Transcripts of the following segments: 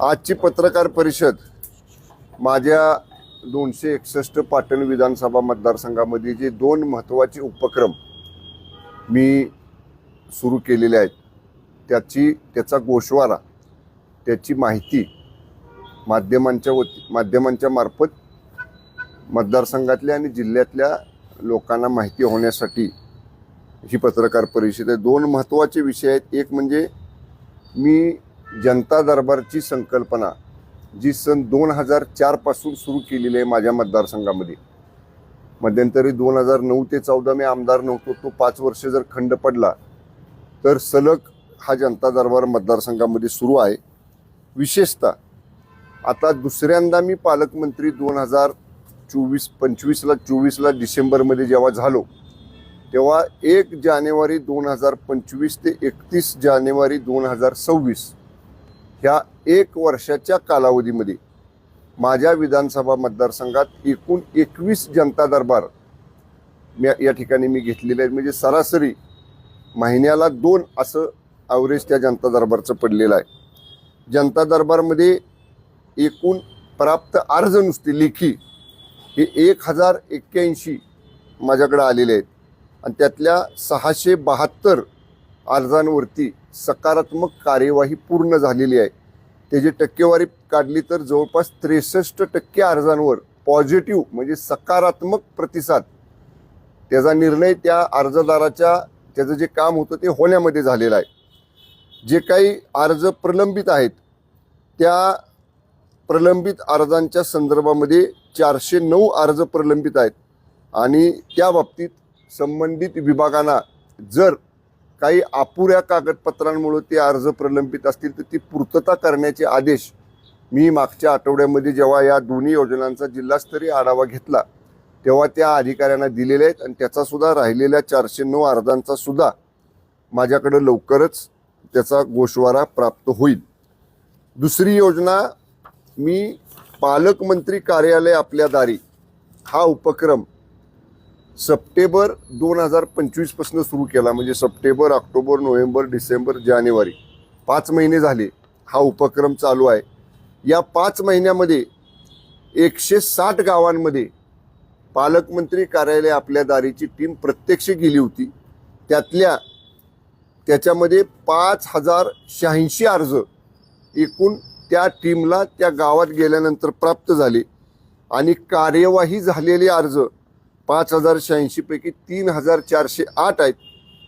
आजची पत्रकार परिषद माझ्या 261 पाटण विधानसभा मतदारसंघामध्ये जे दोन महत्त्वाचे उपक्रम मी सुरू केलेले आहेत त्याचा गोषवारा, त्याची माहिती माध्यमांच्या मार्फत मतदारसंघातल्या आणि जिल्ह्यातल्या लोकांना माहिती होण्यासाठी ही पत्रकार परिषद आहे। दोन महत्त्वाचे विषय आहेत। एक म्हणजे मी जनता दरबारची संकल्पना जी सन 2004 पासून सुरू केलेली आहे माझ्या मतदारसंघामध्ये। मध्यंतरी 2009 ते 14 मी आमदार नव्हतो, तो 5 वर्ष जर खंड पडला तर सलग हा जनता दरबार मतदारसंघामध्ये सुरू आहे। विशेषतः आता दुसऱ्यांदा मी पालकमंत्री 2024ला डिसेंबरमध्ये जेव्हा झालो तेव्हा 1 जानेवारी 2025 ते 31 जानेवारी 2026 ह्या 1 वर्षाच्या कालावधीमध्ये माझ्या विधानसभा मतदारसंघात एकूण 21 जनता दरबार या ठिकाणी मी घेतलेले आहेत। म्हणजे सरासरी महिन्याला 2 असं ॲव्हरेज त्या जनता दरबारचं पडलेलं आहे। जनता दरबारमध्ये एकूण प्राप्त अर्ज नुसते लेखी हे 1081 माझ्याकडे आलेले आहेत आणि त्यातल्या 672 अर्जांवरती सकारात्मक कार्यवाही पूर्ण झालेली आहे। त्याची टक्केवारी काढली तर जवळपास 63% अर्जांवर पॉझिटिव्ह म्हणजे सकारात्मक प्रतिसाद, त्याचा निर्णय त्या अर्जदाराच्या त्याचं जे काम होतं ते होण्यामध्ये झालेलं आहे। जे काही अर्ज प्रलंबित आहेत त्या प्रलंबित अर्जांच्या संदर्भामध्ये 409 अर्ज प्रलंबित आहेत आणि त्या बाबतीत संबंधित विभागांना जर काही अपुऱ्या कागदपत्रांमुळे ते अर्ज प्रलंबित असतील तर ती पूर्तता करण्याचे आदेश मी मागच्या आठवड्यामध्ये जेव्हा या दोन्ही योजनांचा जिल्हास्तरीय आढावा घेतला तेव्हा त्या अधिकाऱ्यांना दिलेले आहेत आणि त्याचा सुद्धा राहिलेल्या 409 अर्जांचा सुद्धा माझ्याकडे लवकरच त्याचा गोषवारा प्राप्त होईल। दुसरी योजना मी पालकमंत्री कार्यालय आपल्या दारी हा उपक्रम सप्टेंबर 2025 पासून सुरू केला। म्हणजे सप्टेंबर, ऑक्टोबर, नोव्हेंबर, डिसेंबर, जानेवारी 5 महिने झाले हा उपक्रम चालू आहे। या 5 महिन्यामध्ये 160 गावांमध्ये पालकमंत्री कार्यालय आपल्या दारीची टीम प्रत्यक्ष गेली होती। त्याच्यामध्ये 5086 अर्ज एकूण त्या टीमला त्या गावात गेल्यानंतर प्राप्त झाले आणि कार्यवाही झालेले अर्ज 5086 पैकी 3408 आहेत।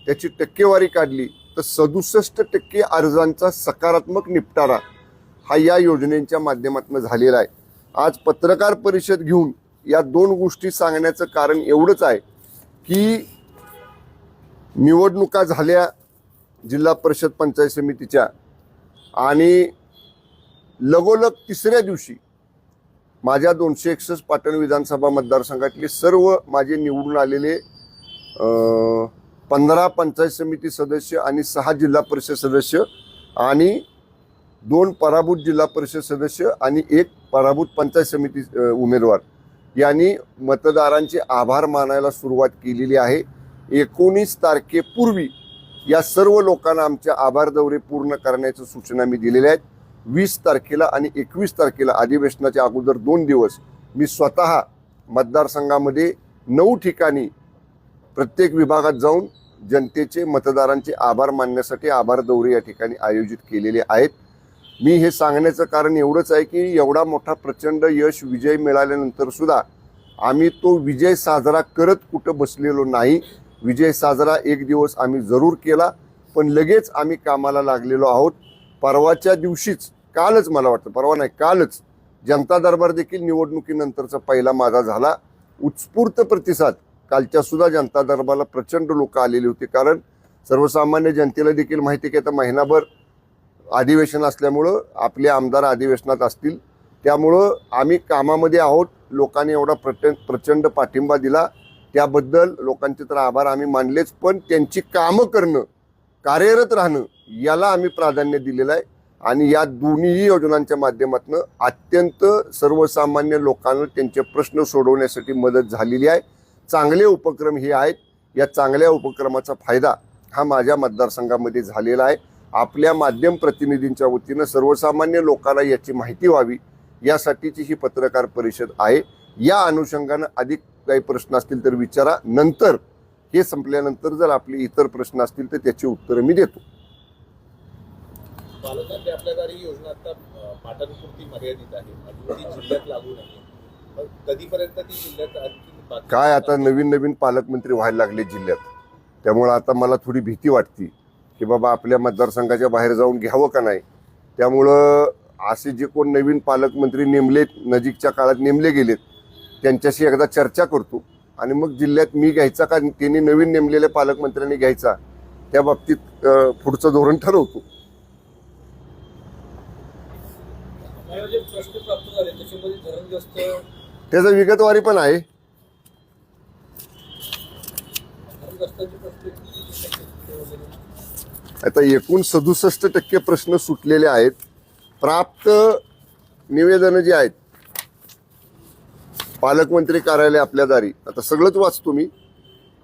त्याची टक्केवारी काढली तर 67% अर्जांचा सकारात्मक निपटारा हा या योजनेच्या माध्यमातून झालेला आहे। आज पत्रकार परिषद घेऊन या 2 गोष्टी सांगण्याचं कारण एवढंच आहे की निवडणुका झाल्या जिल्हा परिषद पंचायत समितीच्या आणि लगोलग तिसऱ्या दिवशी माझ्या 261 पाटण विधानसभा मतदारसंघातले सर्व माझे निवडून आलेले 15 पंचायत समिती सदस्य आणि 6 जिल्हा परिषद सदस्य आणि 2 पराभूत जिल्हा परिषद सदस्य आणि 1 पराभूत पंचायत समिती उमेदवार यांनी मतदारांचे आभार मानायला सुरुवात केलेली आहे। 19 तारखेपूर्वी या सर्व लोकांना आमचे आभार दौरे पूर्ण करण्याच्या सूचना मी दिलेल्या आहेत। 20 तारखेला आणि 21 तारखेला अधिवेशनाच्या अगोदर 2 दिवस मी स्वतः मतदारसंघामध्ये 9 ठिकाणी प्रत्येक विभागात जाऊन जनतेचे मतदारांचे आभार मानण्यासाठी आभार दौरे या ठिकाणी आयोजित केलेले आहेत। मी हे सांगण्याचं कारण एवढंच आहे की एवढा मोठा प्रचंड विजय मिळाल्यानंतर सुद्धा आम्ही तो विजय साजरा करत कुठं बसलेलो नाही। विजय साजरा एक दिवस आम्ही जरूर केला पण लगेच आम्ही कामाला लागलेलो आहोत। परवाच्या दिवशीच कालच मला वाटतं परवा नाही कालच जनता दरबार देखील निवडणुकीनंतरचा पहिला माझा झाला। उत्स्फूर्त प्रतिसाद कालच्या सुद्धा जनता दरबारला प्रचंड लोक आलेली होती। कारण सर्वसामान्य जनतेला देखील माहिती की आता महिनाभर अधिवेशन असल्यामुळं आपले आमदार अधिवेशनात असतील, त्यामुळं आम्ही कामामध्ये आहोत। लोकांनी एवढा प्रचंड पाठिंबा दिला त्याबद्दल लोकांचे तर आभार आम्ही मानलेच, पण त्यांची कामं करणं, कार्यरत राहणं याला आम्ही प्राधान्य दिलेलं आहे आणि या दोन्ही योजनांच्या माध्यमातून अत्यंत सर्वसामान्य लोकांना त्यांचे प्रश्न सोडवण्यासाठी मदत झालेली आहे। चांगले उपक्रम हे आहेत। या चांगल्या उपक्रमाचा फायदा हा माझ्या मतदारसंघामध्ये झालेला आहे। आपल्या माध्यम प्रतिनिधींच्या वतीनं सर्वसामान्य लोकांना याची माहिती व्हावी यासाठीची ही पत्रकार परिषद आहे. या अनुषंगानं अधिक काही प्रश्न असतील तर विचारा. नंतर हे संपल्यानंतर जर आपले इतर प्रश्न असतील तर त्याची उत्तरं मी देतो. पालकांनी आपल्या दारी योजना आता पाटणपुरती मर्यादित आहे, अजून ती जिल्ह्यात लागू नाही. मग कधीपर्यंत ती जिल्ह्यात आणखी काय आता नवीन नवीन पालकमंत्री व्हायला लागले जिल्ह्यात, त्यामुळं आता मला थोडी भीती वाटते की बाबा आपल्या मतदारसंघाच्या बाहेर जाऊन घ्यावं का नाही. त्यामुळं असे जे कोण नवीन पालकमंत्री नेमलेत, नजीकच्या काळात नेमले गेलेत, त्यांच्याशी एकदा चर्चा करतो आणि मग जिल्ह्यात मी घ्यायचा का त्यांनी नवीन नेमलेल्या पालकमंत्र्यांनी घ्यायचा, त्या बाबतीत पुढचं धोरण ठरवतो. प्रश्न प्राप्त झाले त्याच्यामध्ये धरणग्रस्त त्याचा विगतवारी पण आहे. आता एकूण 67% प्रश्न सुटलेले आहेत. प्राप्त निवेदन जे आहेत पालकमंत्री कार्यालय आपल्या दारी, आता सगळंच वाचतो मी.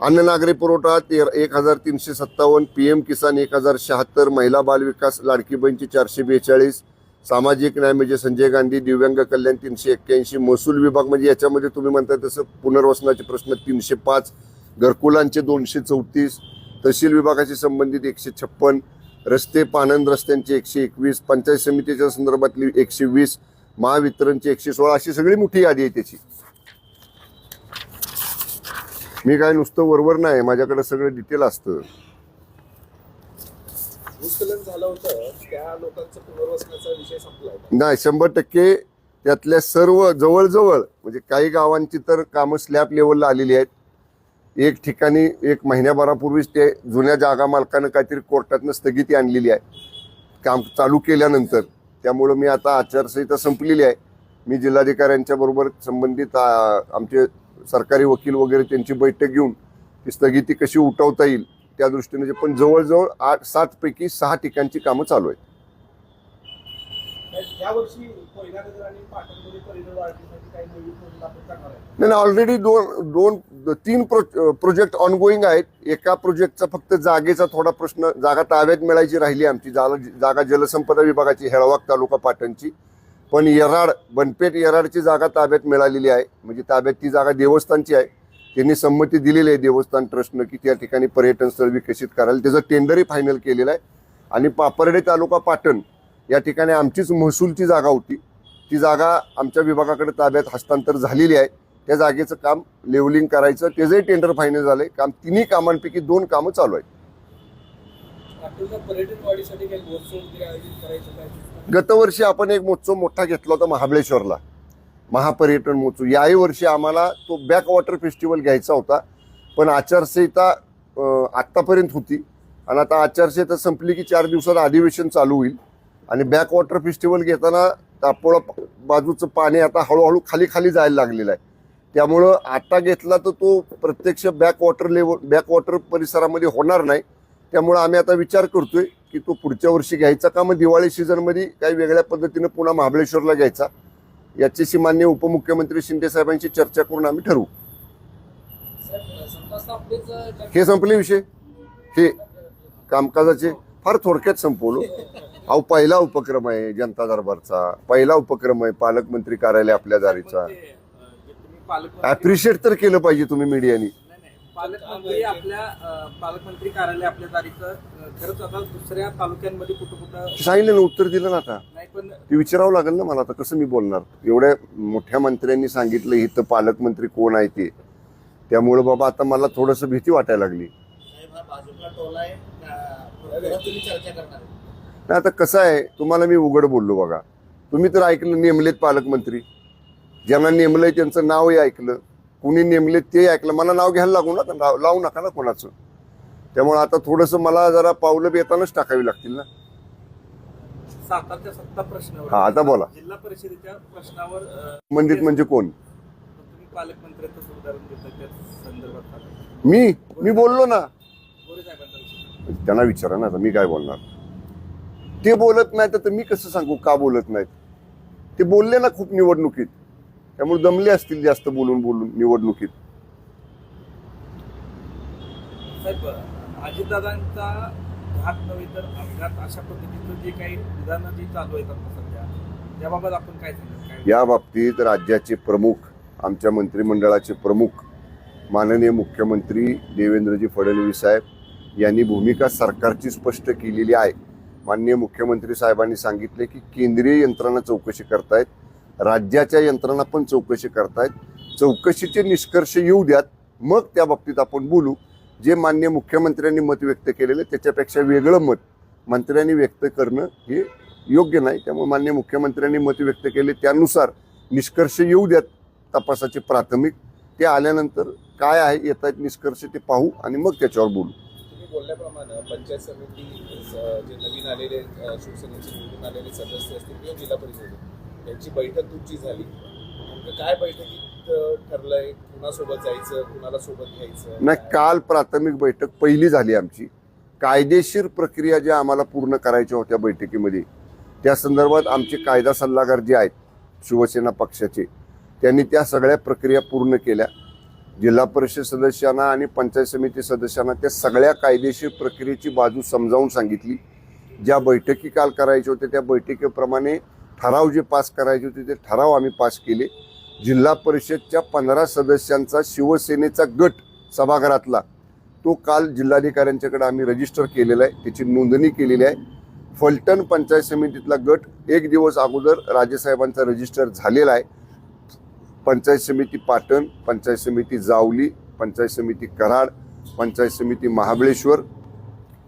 अन्न नागरी पुरवठा 13,357, PM किसान 1,076, महिला बाल विकास लाडकी बहीणची 442, सामाजिक न्याय म्हणजे संजय गांधी, दिव्यांग कल्याण 381, महसूल विभाग म्हणजे याच्यामध्ये तुम्ही म्हणताय तसं पुनर्वसनाचे प्रश्न 305, घरकुलांचे 234, तहसील विभागाशी संबंधित 156, रस्ते पाणंद रस्त्यांचे 121, पंचायत समितीच्या संदर्भातली 120, महावितरणचे 116, अशी सगळी मोठी यादी आहे त्याची. मी काय नुसतं वरवर नाही, माझ्याकडे सगळं डिटेल असतं. भूस्खलन झालं होतं त्या लोकांचा पुनर्वसनाचा विषय संपलाय नाही, 100% त्यातल्या सर्व जवळजवळ म्हणजे काही गावांची तर कामं स्लॅब लेवलला आलेली आहेत. एक ठिकाणी 1 महिन्याभरापूर्वीच ते जुन्या जागा मालकानं काहीतरी कोर्टातनं स्थगिती आणलेली आहे काम चालू केल्यानंतर. त्यामुळं मी आता आचारसंहिता संपलेली आहे. मी जिल्हाधिकाऱ्यांच्या बरोबर संबंधित आमचे सरकारी वकील वगैरे त्यांची बैठक घेऊन ती स्थगिती कशी उठवता येईल त्या दृष्टीने, पण जवळजवळ 8-7 पैकी 6 ठिकाणची कामं चालू आहेत. नाही, ऑलरेडी 2-3 प्रोजेक्ट ऑनगोईंग आहेत. एका प्रोजेक्टचा फक्त जागेचा थोडा प्रश्न, जागा ताब्यात मिळायची राहिली आमची. जागा जलसंपदा विभागाची हेळवाक तालुका पाटणची, पण बनपेट येराडची जागा ताब्यात मिळालेली आहे. म्हणजे ताब्यात ती जागा देवस्थानची आहे. त्यांनी संमती दिलेली आहे देवस्थान ट्रस्टनं की त्या ठिकाणी पर्यटन स्थळ विकसित करायला. त्याचं टेंडरही फायनल केलेलं आहे. आणि पापर्डे तालुका पाटण या ठिकाणी आमचीच महसूलची जागा होती, ती जागा आमच्या विभागाकडे ताब्यात हस्तांतर झालेली आहे. त्या जागेचं काम लेवलिंग करायचं, त्याचंही टेंडर फायनल झालंय. काम तिन्ही कामांपैकी 2 कामं चालू आहेत. पर्यटन वाढीसाठी काही महोत्सव वगैरे आयोजित करायचं? गतवर्षी आपण एक महोत्सव मोठा घेतला होता महाबळेश्वरला, महापर्यटन महोत्सव. याही वर्षी आम्हाला तो बॅक वॉटर फेस्टिवल घ्यायचा होता, पण आचारसंहिता आत्तापर्यंत होती आणि आता आचारसंहिता संपली की 4 दिवसात अधिवेशन चालू होईल. आणि बॅक वॉटर फेस्टिवल घेताना तापोळा बाजूचं पाणी आता हळूहळू खाली खाली जायला लागलेलं आहे. त्यामुळं आता घेतला तर तो प्रत्यक्ष बॅक वॉटर परिसरामध्ये होणार नाही. त्यामुळं आम्ही आता विचार करतोय की तो पुढच्या वर्षी घ्यायचा का मग दिवाळी सीझनमध्ये काही वेगळ्या पद्धतीनं पुन्हा महाबळेश्वरला घ्यायचा, याच्याशी माननीय उपमुख्यमंत्री शिंदे साहेबांशी चर्चा करून आम्ही ठरवू. हे संपले विषय, हे कामकाजाचे फार थोडक्यात संपवलो. अहो, पहिला उपक्रम आहे जनता दरबारचा, पहिला उपक्रम आहे पालकमंत्री कार्यालय आपल्या दारीचा. ऍप्रिशिएट तर केलं पाहिजे तुम्ही मीडियानी. पालकमंत्री कार्यालय आपल्या दारीचं खरंच आता दुसऱ्या तालुक्यांमध्ये कुठं सांगितलं ना, उत्तर दिलं ना. आता नाही, पण ते विचारावं लागेल ना मला. आता कसं मी बोलणार? एवढ्या मोठ्या मंत्र्यांनी सांगितलं इथं पालकमंत्री कोण आहे ते, त्यामुळे बाबा आता मला थोडंसं भीती वाटायला लागली. नाही, आता कसं आहे, तुम्हाला मी उघड बोललो बघा. तुम्ही तर ऐकलं नेमलेत पालकमंत्री, ज्यांना नेमलंय त्यांचं नावही ऐकलं, कुणी नेमलेत ते ऐकलं. मला नाव घ्यायला लागू ना, लावू नका ना कोणाचं. त्यामुळे आता थोडंसं मला जरा पावलं बेतानच टाकावी लागतील ना. सातारच्या सत्ता प्रश्नावर, हा आता बोला. जिल्हा परिषदेच्या प्रश्नावर संबंधित म्हणजे कोण? तुम्ही पालकमंत्र्यांचं उदाहरण देता त्या संदर्भात मी बोललो ना. गोरे साहेबांचा विषय त्यांना विचारा ना, आता मी काय बोलणार? ते बोलत नाहीत तर मी कसं सांगू का बोलत नाहीत? ते बोलले ना खूप निवडणुकीत, त्यामुळे दमले असतील जास्त बोलून निवडणुकीत. साहेब, अजितदादांचा घात नव्हे तर अपघात अशा पद्धतीचं जे काही विधानं जी चालू आहेत आता सध्या त्याबाबत आपण काय सांगाल? काय या बाबतीत राज्याचे प्रमुख, आमच्या मंत्रिमंडळाचे प्रमुख माननीय मुख्यमंत्री देवेंद्रजी फडणवीस साहेब यांनी भूमिका सरकारची स्पष्ट केलेली आहे. माननीय मुख्यमंत्री साहेबांनी सांगितले की केंद्रीय यंत्रणा चौकशी करतायत, राज्याच्या यंत्रणा पण चौकशी करतायत. चौकशीचे निष्कर्ष येऊ द्यात, मग त्या बाबतीत आपण बोलू. जे माननीय मुख्यमंत्र्यांनी मत व्यक्त केलेले त्याच्यापेक्षा वेगळं मत मंत्र्यांनी व्यक्त करणं हे योग्य नाही. त्यामुळे माननीय मुख्यमंत्र्यांनी मत व्यक्त केले त्यानुसार निष्कर्ष येऊ द्यात तपासाचे प्राथमिक. ते आल्यानंतर काय आहे येत आहेत निष्कर्ष ते पाहू आणि मग त्याच्यावर बोलू. तुम्ही बोलल्याप्रमाणे पंचायत समिती जे नवीन आलेले शिवसेनेचे निवडून आलेले सदस्य असतील किंवा जिल्हा परिषद यांची बैठक तुमची झाली, नेमकं काय बैठकीत ठरलंय? कुणासोबत जायचं, कुणाला सोबत घ्यायचं? नाही, काल प्राथमिक बैठक पहिली झाली आमची. कायदेशीर प्रक्रिया ज्या आम्हाला पूर्ण करायच्या होत्या बैठकीमध्ये त्या संदर्भात आमचे कायदा सल्लागार जे आहेत शिवसेना पक्षाचे त्यांनी त्या सगळ्या प्रक्रिया पूर्ण केल्या. जिल्हा परिषद सदस्यांना आणि पंचायत समिती सदस्यांना त्या सगळ्या कायदेशीर प्रक्रियेची बाजू समजावून सांगितली. ज्या बैठकी काल करायचे होते त्या बैठकीप्रमाणे ठराव जे पास करायचे होते ते ठराव आम्ही पास केले. जिल्हा परिषदच्या 15 सदस्यांचा शिवसेनेचा गट सभागृहातला तो काल जिल्हाधिकाऱ्यांच्याकडे आम्ही रजिस्टर केलेला आहे, त्याची नोंदणी केलेली आहे. फलटण पंचायत समितीतला गट एक दिवस अगोदर राजेसाहेबांचा रजिस्टर झालेला आहे. पंचायत समिती पाटण, पंचायत समिती जावली, पंचायत समिती कराड, पंचायत समिती महाबळेश्वर,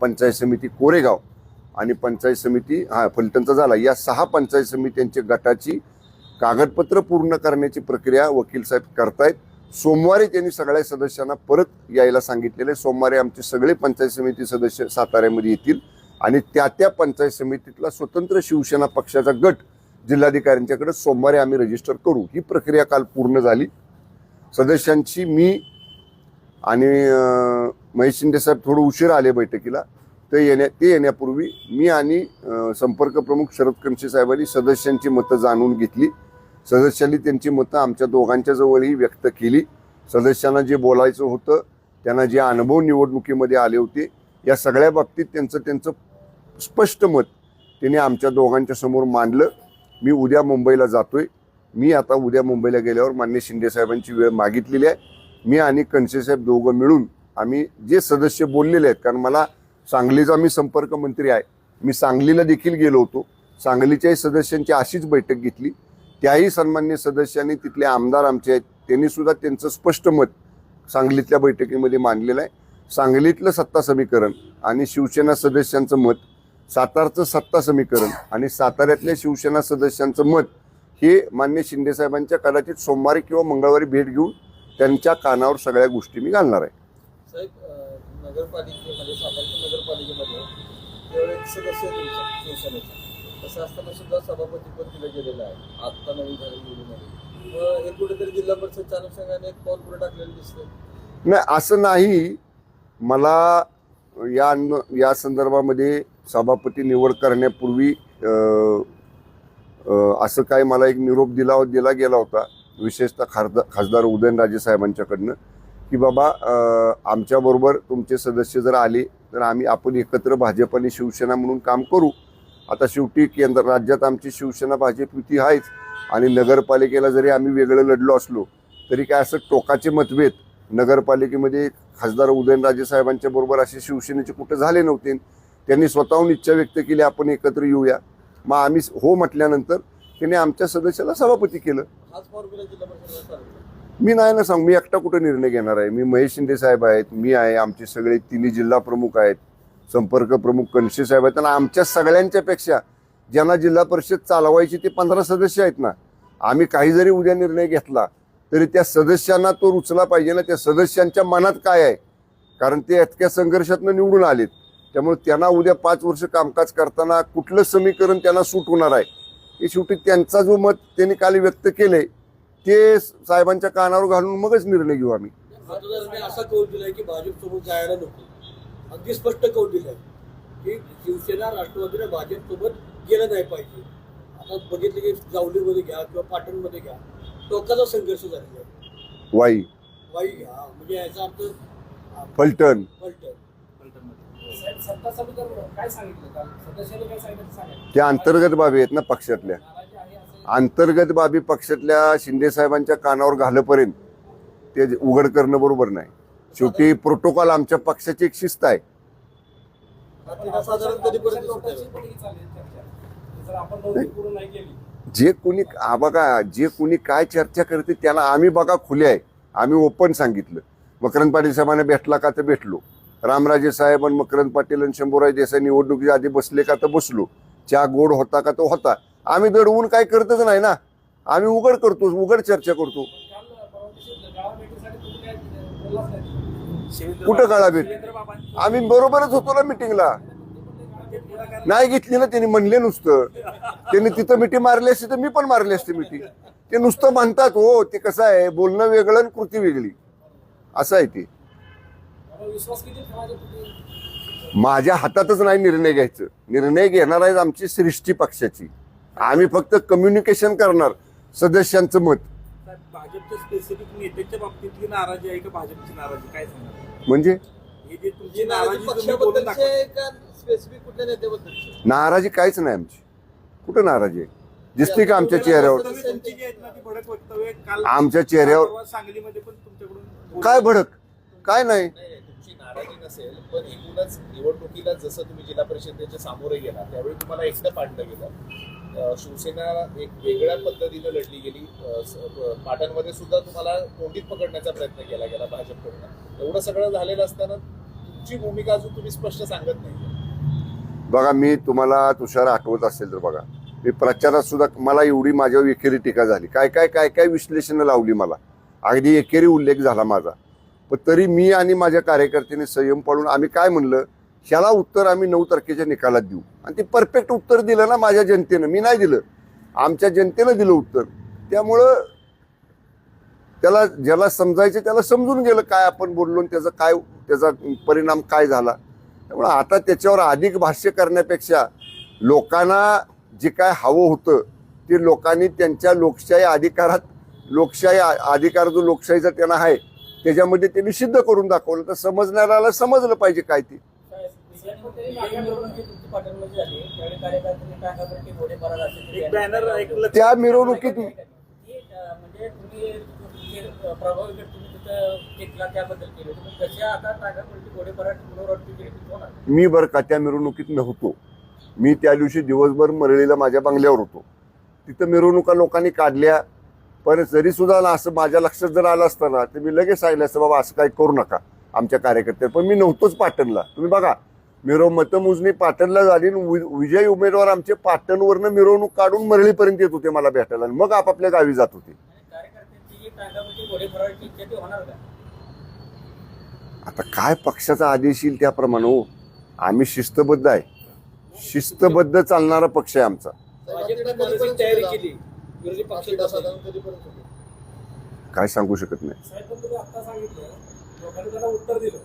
पंचायत समिती कोरेगाव आणि पंचायत समिती फलटणचा झाला. या 6 पंचायत समित्यांच्या गटाची कागदपत्र पूर्ण करण्याची प्रक्रिया वकील साहेब करतायत. सोमवारी त्यांनी सगळ्या सदस्यांना परत यायला सांगितलेले. सोमवारी आमचे सगळे पंचायत समिती सदस्य साताऱ्यामध्ये येतील आणि त्या पंचायत समितीतला स्वतंत्र शिवसेना पक्षाचा गट जिल्हाधिकाऱ्यांच्याकडे सोमवारी आम्ही रजिस्टर करू. ही प्रक्रिया काल पूर्ण झाली. सदस्यांची मी आणि महेश शिंदे साहेब थोडं उशीर आले बैठकीला. ते येण्यापूर्वी मी आणि संपर्क प्रमुख शरद कणसे साहेबांनी सदस्यांची मतं जाणून घेतली. सदस्यांनी त्यांची मतं आमच्या दोघांच्या जवळही व्यक्त केली. सदस्यांना जे बोलायचं होतं, त्यांना जे अनुभव निवडणुकीमध्ये आले होते, या सगळ्या बाबतीत त्यांचं स्पष्ट मत त्यांनी आमच्या दोघांच्या समोर मांडलं. मी उद्या मुंबईला जातोय. मी आता उद्या मुंबईला गेल्यावर माननीय शिंदे साहेबांची वेळ मागितलेली आहे. मी आणि कणसे साहेब दोघं मिळून आम्ही जे सदस्य बोललेले आहेत, कारण मला सांगलीचा मी संपर्क मंत्री आहे, मी सांगलीला देखील गेलो होतो. सांगलीच्याही सदस्यांची अशीच बैठक घेतली. त्याही सन्मान्य सदस्यांनी, तिथले आमदार आमचे आहेत, त्यांनी सुद्धा त्यांचं स्पष्ट मत सांगलीतल्या बैठकीमध्ये मांडलेलं आहे. सांगलीतलं सत्ता समीकरण आणि शिवसेना सदस्यांचं मत, सातारचं सत्ता समीकरण आणि साताऱ्यातल्या शिवसेना सदस्यांचं मत हे मान्य शिंदेसाहेबांच्या कदाचित सोमवारी किंवा मंगळवारी भेट घेऊन त्यांच्या कानावर सगळ्या गोष्टी मी घालणार आहे. साहेब, नगरपालिकेमध्ये सातारच्या नगरपालिकेमध्ये केवळ एक सदस्य शिवसेनेचा, तसं असताना सुद्धा सभापतीपद दिलं गेलेलं आहे आत्ता नवीन झालेल्या निवडणुकीमध्ये. मग हे कुठेतरी जिल्हा परिषदच्या अनुषंगाने एक पाऊल पुढे टाकलेलं दिसतंय. नाही, असं नाही. मला या संदर्भामध्ये सभापती निवड करण्यापूर्वी असं काय मला एक निरोप दिला गेला होता, विशेषतः खासदार उदयनराजे साहेबांच्याकडनं, की बाबा आमच्याबरोबर तुमचे सदस्य जर आले तर आपण एकत्र भाजप आणि शिवसेना म्हणून काम करू. आता शेवटी केंद्र राज्यात आमची शिवसेना भाजप युती आहेच आणि नगरपालिकेला जरी आम्ही वेगळं लढलो असलो तरी काय असं टोकाचे मतभेद नगरपालिकेमध्ये खासदार उदयनराजे साहेबांच्या बरोबर असे शिवसेनेचे कुठे झाले नव्हते. त्यांनी स्वतःहून इच्छा व्यक्त केली आपण एकत्र येऊया. मग आम्ही हो म्हटल्यानंतर त्यांनी आमच्या सदस्याला सभापती केलं. हाच फॉर्म्युला जिल्हा परिषदेला मी नाही ना सांग, मी एकटा कुठे निर्णय घेणार आहे. मी महेश शिंदे साहेब आहेत, मी आहे, आमचे सगळे 3 जिल्हा प्रमुख आहेत, संपर्क प्रमुख कणसे साहेब आहेत, आणि आमच्या सगळ्यांच्यापेक्षा ज्यांना जिल्हा परिषद चालवायची ते 15 सदस्य आहेत ना. आम्ही काही जरी उद्या निर्णय घेतला तरी त्या सदस्यांना तो रुचला पाहिजे ना. त्या सदस्यांच्या मनात काय आहे, कारण ते इतक्या संघर्षातनं निवडून आलेत. त्यामुळे त्यांना उद्या 5 वर्ष कामकाज करताना कुठलं समीकरण त्यांना सूट होणार आहे हे शेवटी त्यांचा जो मत त्यांनी काल व्यक्त केले ते साहेबांच्या कानावर घालून मगच निर्णय घेऊ आम्ही. असा कौल दिलाय की भाजपसोबत जायला नको. अगदी स्पष्ट कौल दिलाय की शिवसेना राष्ट्रवादीने भाजपसोबत गेलं नाही पाहिजे. आता बघितलं की जावलीमध्ये घ्या किंवा पाटणमध्ये घ्या, टोकाचा संघर्ष झालेला आहे. वाई घ्या म्हणजे याचा अर्थ फलटण साहेब सत्ता समीकरण काय सांगितलं काल सदस्यांनी काय सांगितलं ते सांगा. त्या अंतर्गत बाबी आहेत ना पक्षातल्या. नाराजी आहे असं अंतर्गत बाबी पक्षातल्या शिंदे साहेबांच्या कानावर घालपर्यंत ते उघड करणं बरोबर नाही. शेवटी प्रोटोकॉल आमच्या पक्षाची एक शिस्त आहे. साधारण कधीपर्यंत सुटेल? लोकांची पण ही चालेल चर्चा. जर आपण नोंदणी पूर्ण नाही केली जे कोणी बघा जे कोणी काय चर्चा करते त्याला आम्ही बघा खुले आहे. आम्ही ओपन सांगितलं. मकरंद पाटील साहेबांना भेटला का तर भेटलो. रामराजे साहेब आणि मकरंद पाटील आणि शंभूराज देसाई निवडणुकीच्या आधी बसले का तर बसलो. चहा गोड होता का तो होता. आम्ही दडवून काय करतच नाही ना. आम्ही उघड करतो, उघड चर्चा करतो. काल परवा दिवशी गाळा भेटीसाठी तुम्ही काय बोललाच नाही. कुठं गाळा भेट? शिवेंद्र बाबांनी आम्ही बरोबरच होतो ना मिटिंगला. नाही घेतली ना त्यांनी, म्हणले नुसतं. त्यांनी तिथं मिठी मारली असती तर मी पण मारली असते मिठी. ते नुसतं म्हणतात हो. ते कसं आहे, बोलणं वेगळं आणि कृती वेगळी असं आहे ते. आपण विश्वास किती ठेवायचा तुम्ही? माझ्या हातातच नाही निर्णय घ्यायचं. निर्णय घेणार आहे आमची सृष्टी पक्षाची. आम्ही फक्त कम्युनिकेशन करणार सदस्यांचं मत. साहेब, भाजपच्या स्पेसिफिक नेत्याच्या बाबतीतली नाराजी आहे का भाजपची नाराजी काय सांगणार? म्हणजे ही जी तुमची जी नाराजी नाराजी तुम्ही बोलून दाखवा. पक्षाबद्दलची का स्पेसिफिक कुठल्या नेत्याबद्दलची? नाराजी काहीच नाही आमची. कुठं नाराजी आहे? दिसते का आमच्या चेहऱ्यावर? तुमची जी आहेत ना ती भडक वक्तव्य काल आमच्या चेहऱ्यावर परवा सांगलीमध्ये पण तुमच्याकडून काय भडक? काय नाही. नाही, तुमची नाराजी नसेल, पण एकूणच निवडणुकीला जसं तुम्ही जिल्हा परिषदेच्या सामोरे गेला त्यावेळी तुम्हाला एकटं पाडलं गेलं. शिवसेना एक वेगळ्या पद्धतीनं लढली गेली. पाटणमध्ये सुद्धा तुम्हाला कोंडीत पकडण्याचा प्रयत्न केला गेला भाजपकडून. एवढं सगळं झालेलं असताना तुमची भूमिका अजून तुम्ही स्पष्ट सांगत नाही. बघा, मी तुम्हाला तुषार आठवत असेल तर बघा, मी प्रचारात सुद्धा मला एवढी माझ्यावर एकेरी टीका झाली. काय काय काय काय विश्लेषणं लावली मला. अगदी एकेरी उल्लेख झाला माझा. पण तरी मी आणि माझ्या कार्यकर्त्यांनी संयम पाळून आम्ही काय म्हणलं, ह्याला उत्तर आम्ही 9 तारखेच्या निकालात देऊ. आणि ते परफेक्ट उत्तर दिलं ना माझ्या जनतेनं. मी नाही दिलं, आमच्या जनतेनं दिलं उत्तर. त्यामुळं त्याला ज्याला समजायचं त्याला समजून गेलं काय आपण बोललो आणि त्याचा परिणाम काय झाला. त्यामुळे आता त्याच्यावर अधिक भाष्य करण्यापेक्षा लोकांना जे काय हवं होतं ते लोकांनी त्यांच्या लोकशाही अधिकारात, लोकशाही अधिकार जो लोकशाहीचा त्यांना आहे त्याच्यामध्ये त्यांनी सिद्ध करून दाखवलं. तर समजणाऱ्याला समजलं पाहिजे काय ते. एक बॅनर ऐकलं त्या मिरवणुकीत म्हणजे तुम्ही प्रभावी तुम्ही तिथं टिकला त्याबद्दल केलं. तुम्ही कशा आता तागापलटी घोडेपराठ पुनरावृत्ती केली होणार? मी बरं का त्या मिरवणुकीत नव्हतो. मी त्या दिवशी दिवसभर मरळीला माझ्या बंगल्यावर होतो. तिथं मिरवणुका लोकांनी काढल्या. पण जरी सुद्धा असं माझ्या लक्षात जर आलं असतं ना तर मी लगेच सांगितलं असतं बाबा असं काही करू नका आमच्या कार्यकर्त्यावर. पण मी नव्हतोच पाटणला. तुम्ही बघा, मतमोजणी पाटणला झाली. विजयी उमेदवार आमचे पाटणवरनं मिरवणूक काढून मरळीपर्यंत येत होते मला भेटायला आणि मग आपापल्या गावी जात होते. कार्यकर्त्यांची जी तागापलटी घोडेपराठची इच्छा ती होणार का? आता काय पक्षाचा आदेश येईल त्याप्रमाणे हो. आम्ही शिस्तबद्ध आहे. शिस्तबद्ध चालणारा पक्ष आहे आमचा. भाजपनं मानसिक तयारी केली. विरोधी पक्षाला साधारण कधीपर्यंत सुटेल? काय सांगू शकत नाही. साहेब, पण तुम्ही आता सांगितलं, लोकांनी त्याला उत्तर दिलं.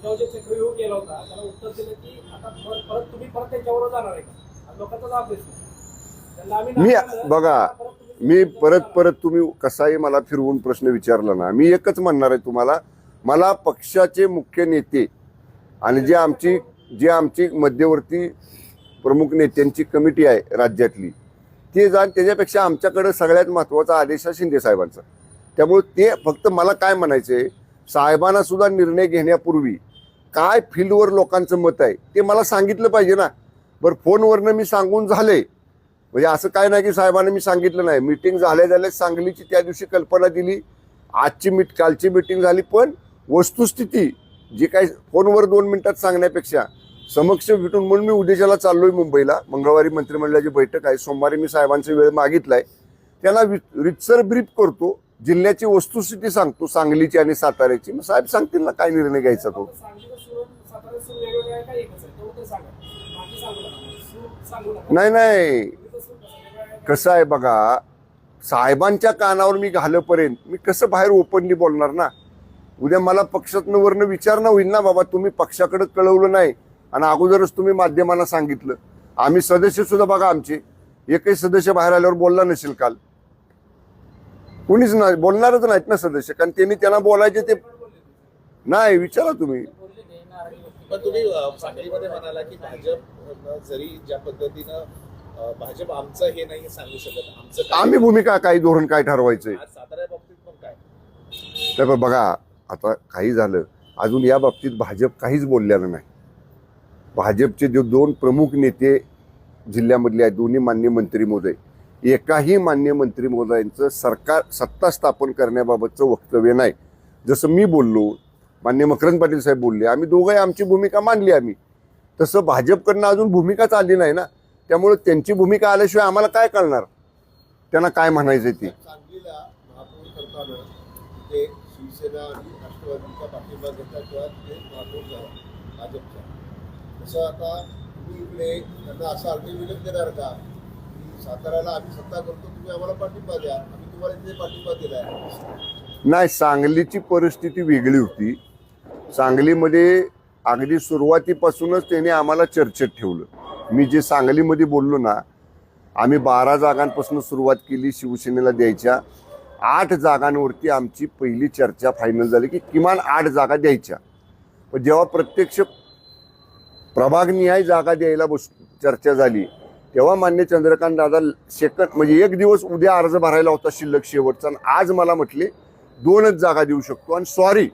जेव्हा जे चक्रव्यूह केला होता त्याला उत्तर दिलं की आता परत तुम्ही परत त्यांच्याबरोबर जाणार आहे का? हा लोकांचाच हा प्रश्न आहे. त्यांना आम्ही मी नाकारलं, बघा, परत तुम्ही मी त्यांच्याबरोबर परत तुम्ही कसाही मला फिरवून प्रश्न विचारला ना, मी एकच म्हणणार आहे तुम्हाला. मला पक्षाचे मुख्य नेते आणि जे आमची मध्यवर्ती प्रमुख नेत्यांची कमिटी आहे राज्यातली ते जाण. त्याच्यापेक्षा आमच्याकडे सगळ्यात महत्त्वाचा आदेश आहे शिंदे साहेबांचा. त्यामुळे ते फक्त मला काय म्हणायचे, साहेबांना सुद्धा निर्णय घेण्यापूर्वी काय फील्डवर लोकांचं मत आहे ते मला सांगितलं पाहिजे ना. बरं, फोनवरनं मी सांगून झाले म्हणजे असं काय नाही की साहेबांना मी सांगितलं नाही. मीटिंग झाल्या सांगलीची त्या दिवशी कल्पना दिली. कालची मीटिंग झाली. पण वस्तुस्थिती जी काही फोनवर 2 मिनिटात सांगण्यापेक्षा समक्ष भेटून, म्हणून मी उद्याच्याला चाललोय मुंबईला. मंगळवारी मंत्रिमंडळाची बैठक आहे. सोमवारी मी साहेबांचा वेळ मागितलाय. त्यांना रितसर ब्रीफ करतो. जिल्ह्याची वस्तुस्थिती सांगतो, सांगलीची आणि साताऱ्याची. मग साहेब सांगतील ना काय निर्णय घ्यायचा तो. सांगलीचं सूर, साताऱ्याचं सूर वेगवेगळं आहे का एकच आहे? तेवढं तरी सांगा. बाकी सांगू नका. सूर सांगू नका. नाही, सांगलीचं सूर कसं वेगळं आहे? कसं आहे बघा, साहेबांच्या कानावर मी घालपर्यंत मी कसं बाहेर ओपनली बोलणार ना. उद्या मला पक्षातनं वरनं विचारणं होईल ना, बाबा तुम्ही पक्षाकडे कळवलं नाही आणि अगोदरच तुम्ही माध्यमांना सांगितलं. आम्ही सदस्य सुद्धा बघा, आमचे एकही सदस्य बाहेर आल्यावर बोलला नसेल काल. कुणीच नाही बोलणारच नाहीत ना सदस्य, कारण त्यांना बोलायचे ते नाही. विचारा तुम्ही. बोलले ते नाराजी व्यक्त पण तुम्ही सांगलीमध्ये म्हणाला की भाजप जरी ज्या पद्धतीनं भाजप आमचं हे नाही सांगू शकत, आमचं काय. आम्ही भूमिका काय, धोरण काय ठरवायचंय आज सातारा बाबतीत पण काय. तर बघा, आता काही झालं अजून या बाबतीत भाजप काहीच बोललेलं नाही. भाजपचे जे दोन प्रमुख नेते जिल्ह्यामधले आहेत, दोन्ही मान्य मंत्री महोदय, एकाही मान्य मंत्री महोदयांचं सरकार सत्ता स्थापन करण्याबाबतचं वक्तव्य नाही. जसं मी बोललो, मान्य मकरंद पाटील साहेब बोलले, आम्ही दोघंही आमची भूमिका मांडली आम्ही, तसं भाजपकडनं अजून भूमिकाच आली नाही ना. त्यामुळे त्यांची भूमिका आल्याशिवाय आम्हाला काय कळणार त्यांना काय म्हणायचं ते. सांगलीला महापौर करताना तिथे शिवसेना आणि राष्ट्रवादीचा पाठिंबा घेतला किंवा तिथे महापौर झाला भाजपचा. तसं आता तुम्ही इकडे त्यांना असा अल्टिमेटम देणार का की साताऱ्याला आम्ही सत्ता करतो, तुम्ही आम्हाला पाठिंबा द्या, आम्ही तुम्हाला तिथे पाठिंबा दिलाय. नाही, सांगलीची परिस्थिती वेगळी होती. सांगलीमध्ये अगदी सुरुवातीपासूनच त्याने आम्हाला चर्चेत ठेवलं. मी जे सांगलीमध्ये बोललो ना, आम्ही 12 जागांपासून सुरुवात केली शिवसेनेला द्यायच्या. 8 जागांवरती आमची पहिली चर्चा फायनल झाली की किमान 8 जागा द्यायच्या. पण जेव्हा प्रत्यक्ष प्रभागनिहाय जागा द्यायला चर्चा झाली तेव्हा मान्य चंद्रकांत दादा सेकंड म्हणजे एक दिवस उद्या अर्ज भरायला होता शिल्लक शेवटचा, आणि आज मला म्हटले 2च जागा देऊ शकतो, आणि सॉरी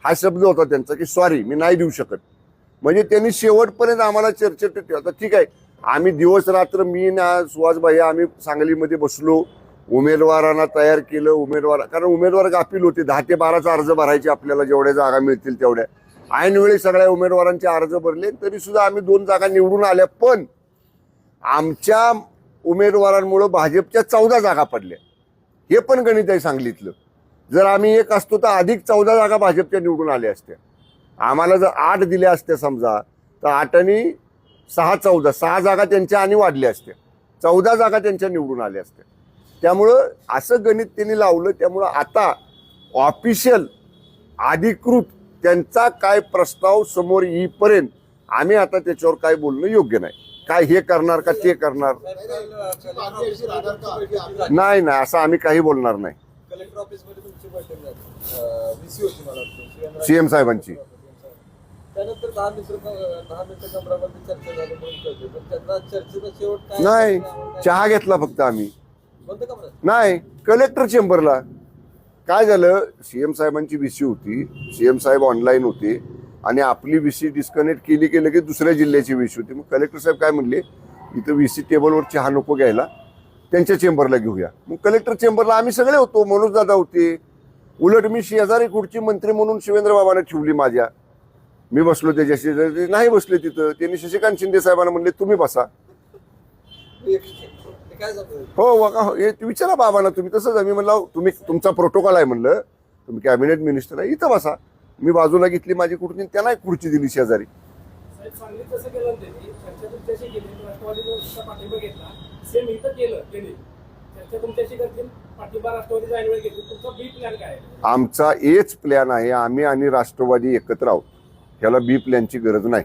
हा शब्द होता त्यांचा की सॉरी मी नाही देऊ शकत. म्हणजे त्यांनी शेवटपर्यंत आम्हाला चर्चेत ठेवलं. ठीक आहे, आम्ही दिवस रात्र मी ना सुहास भाई आम्ही सांगलीमध्ये बसलो, उमेदवारांना तयार केलं. कारण उमेदवार गाफील होते, 10 ते 12चा अर्ज भरायचे आपल्याला, जेवढ्या जागा मिळतील तेवढ्या. ऐनवेळी सगळ्या उमेदवारांचे अर्ज भरले, तरी सुद्धा आम्ही 2 जागा निवडून आल्या. पण आमच्या उमेदवारांमुळे भाजपच्या 14 जागा पडल्या. हे पण गणित आहे सांगलीतलं. जर आम्ही 1 असतो तर अधिक 14 जागा भाजपच्या निवडून आल्या असत्या. आम्हाला जर 8 दिल्या असत्या समजा, तर 8 आणि 6 14, 6 जागा त्यांच्या आणि वाढल्या असत्या, 14 जागा त्यांच्या निवडून आल्या असत्या. त्यामुळं असं गणित त्यांनी लावलं. त्यामुळं आता ऑफिशियल अधिकृत त्यांचा काय प्रस्ताव समोर येईपर्यंत आम्ही आता त्याच्यावर काय बोलणं योग्य नाही. काय हे करणार का ते करणार, मागणी अशी राहणार का की आम्ही नाही नाही असं आम्ही काही बोलणार नाही. कलेक्टर ऑफिसमध्ये तुमची बैठक झाली, VC होती मला वाटतं, CM साहेबांची. त्यानंतर 10 मिनिटं कमरामध्ये चर्चा झाली म्हणून कळते. पण त्यांना चर्चेचा शेवट काय नाही, चहा घेतला फक्त आम्ही. बंद कमरात नाही, कलेक्टर चेंबरला. काय झालं, CM साहेबांची VC होती, CM साहेब ऑनलाईन होते, आणि आपली VC डिस्कनेक्ट केली की लगेच दुसऱ्या जिल्ह्याची VC होती. मग कलेक्टर साहेब काय म्हणले, इथं VC टेबलवर चहा नको घ्यायला, त्यांच्या चेंबरला घेऊया. मग कलेक्टर चेंबरला आम्ही सगळे होतो, मनोज दादा होते. उलट मी शेजारी खुर्ची मंत्री म्हणून शिवेंद्र बाबांना ठेवली माझ्या. मी बसलो त्याच्याशी, ते नाही बसले तिथं. त्यांनी शशिकांत शिंदे साहेबांना म्हणले तुम्ही बसा. काय झालं? हो हे विचारा बाबांना तुम्ही. तसंच मी म्हणलं तुम्ही तुमचा प्रोटोकॉल आहे, म्हणलं तुम्ही कॅबिनेट मिनिस्टर आहे, इथं बसा. मी बाजूला घेतली माझी खुर्ची, त्यांना एक खुर्ची दिली शेजारी. साहेब सांगलीत तसं केलं ना त्यांनी, चर्चा तुमच्याशी केली, राष्ट्रवादीचा पाठिंबा घेतला, सेम इथं केलं त्यांनी. चर्चा तुमच्याशी करतील, पाठिंबा राष्ट्रवादीचा ऐनवेळी घेतील. तुमचा बी प्लॅन काय आहे? आमचा एच प्लॅन आहे, आम्ही आणि राष्ट्रवादी एकत्र आहोत. ह्याला बी प्लॅनची गरज नाही.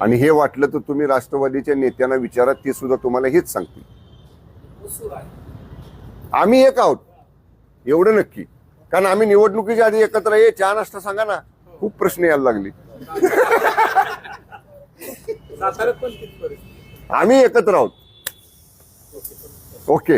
आणि हे वाटलं तर तुम्ही राष्ट्रवादीच्या नेत्यांना विचारा, ते सुद्धा तुम्हाला हेच सांगतील. उत्सुक आहे. आम्ही एक आहोत एवढं नक्की. कारण आम्ही निवडणुकीच्या आधी एकत्र ये चहा नाश्ता सांगा ना, खूप प्रश्न यायला लागले. साताऱ्यात पण किती परिस्थिती आम्ही एकत्र आहोत. ओके.